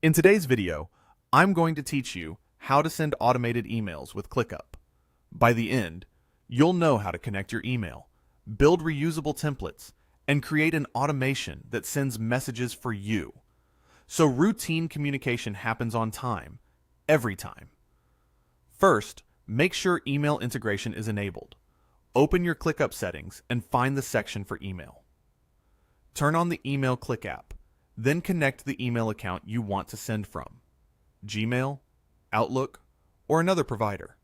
In today's video, I'm going to teach you how to send automated emails with ClickUp. By the end, you'll know how to connect your email, build reusable templates, and create an automation that sends messages for you. So routine communication happens on time, every time. First, make sure email integration is enabled. Open your ClickUp settings and find the section for email. Turn on the Email Click app. Then connect the email account you want to send from, Gmail, Outlook, or another provider.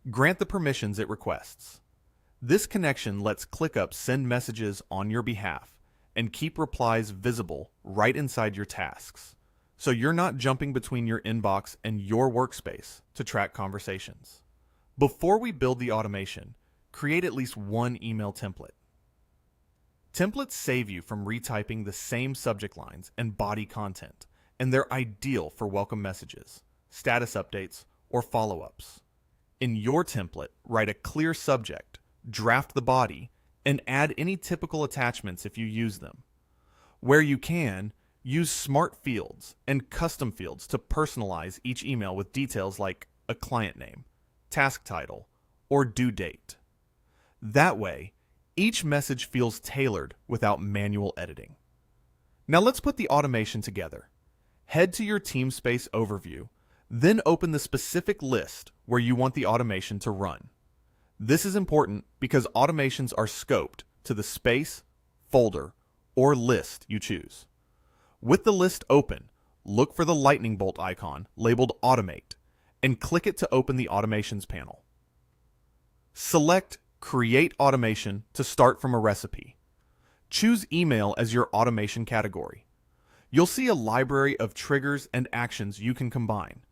Grant the permissions it requests. This connection lets ClickUp send messages on your behalf and keep replies visible right inside your tasks, so you're not jumping between your inbox and your workspace to track conversations. Before we build the automation, create at least one email template. Templates save you from retyping the same subject lines and body content, and they're ideal for welcome messages, status updates, or follow-ups. In your template, write a clear subject, draft the body, and add any typical attachments if you use them. Where you can, use smart fields and custom fields to personalize each email with details like a client name, task title, or due date. That way, each message feels tailored without manual editing. Now let's put the automation together. Head to your TeamSpace overview, then open the specific list where you want the automation to run. This is important because automations are scoped to the space, folder, or list you choose. With the list open, look for the lightning bolt icon labeled Automate and click it to open the Automations panel. Select Create Automation to start from a recipe. Choose Email as your automation category. You'll see a library of triggers and actions you can combine.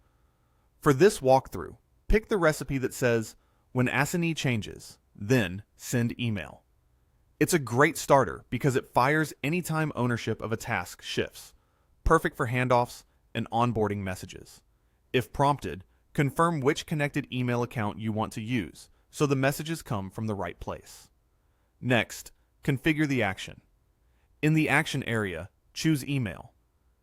For this walkthrough, pick the recipe that says, when assignee changes, then send email. It's a great starter because it fires anytime ownership of a task shifts, perfect for handoffs and onboarding messages. If prompted, confirm which connected email account you want to use, so the messages come from the right place. Next, configure the action. In the action area, choose email.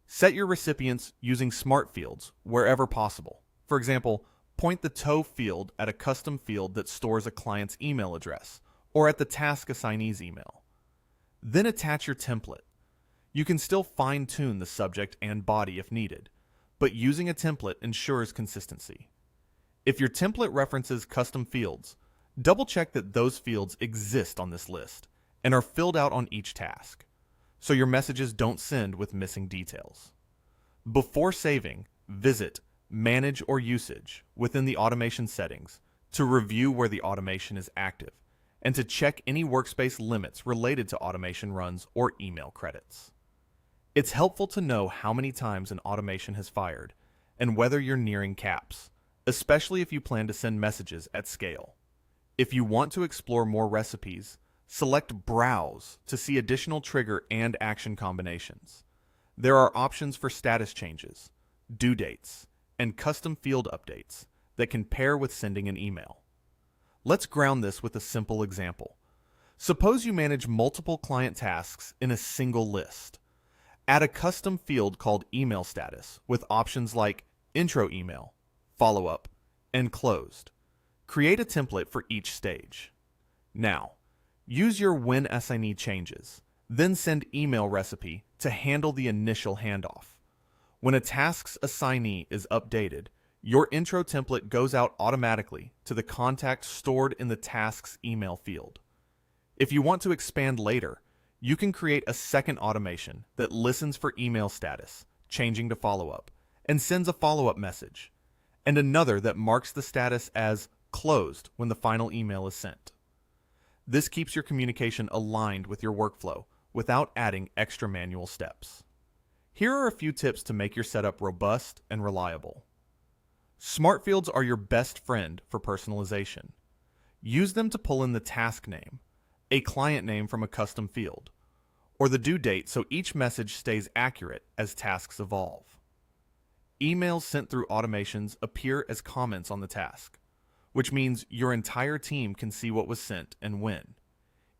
Set your recipients using smart fields wherever possible. For example, point the TOE field at a custom field that stores a client's email address, or at the task assignee's email. Then attach your template. You can still fine-tune the subject and body if needed, but using a template ensures consistency. If your template references custom fields, double-check that those fields exist on this list and are filled out on each task, so your messages don't send with missing details. Before saving, visit Manage or Usage within the automation settings to review where the automation is active and to check any workspace limits related to automation runs or email credits. It's helpful to know how many times an automation has fired and whether you're nearing caps, especially if you plan to send messages at scale. If you want to explore more recipes, select Browse to see additional trigger and action combinations. There are options for status changes, due dates, and custom field updates that can pair with sending an email. Let's ground this with a simple example. Suppose you manage multiple client tasks in a single list. Add a custom field called Email Status with options like Intro Email, Follow-up, and Closed. Create a template for each stage. Now, use your When Assignee Changes, then send email recipe to handle the initial handoff. When a task's assignee is updated, your intro template goes out automatically to the contact stored in the task's email field. If you want to expand later, you can create a second automation that listens for email status, changing to follow-up, and sends a follow-up message, and another that marks the status as closed when the final email is sent. This keeps your communication aligned with your workflow without adding extra manual steps. Here are a few tips to make your setup robust and reliable. Smart fields are your best friend for personalization. Use them to pull in the task name, a client name from a custom field, or the due date so each message stays accurate as tasks evolve. Emails sent through automations appear as comments on the task, which means your entire team can see what was sent and when,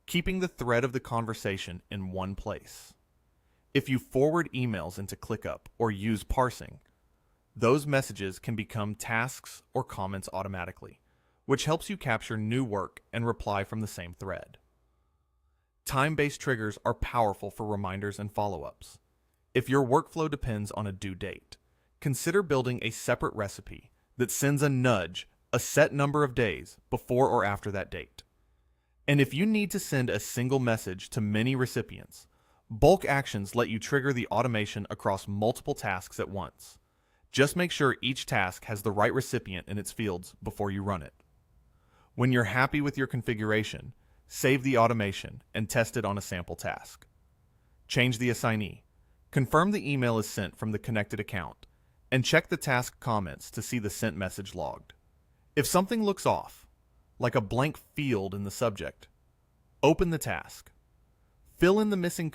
keeping the thread of the conversation in one place. If you forward emails into ClickUp or use parsing, those messages can become tasks or comments automatically, which helps you capture new work and reply from the same thread. Time-based triggers are powerful for reminders and follow-ups. If your workflow depends on a due date, consider building a separate recipe that sends a nudge a set number of days before or after that date. And if you need to send a single message to many recipients, bulk actions let you trigger the automation across multiple tasks at once. Just make sure each task has the right recipient in its fields before you run it. When you're happy with your configuration, save the automation and test it on a sample task. Change the assignee. Confirm the email is sent from the connected account, and check the task comments to see the sent message logged. If something looks off, like a blank field in the subject, open the task. Fill in the missing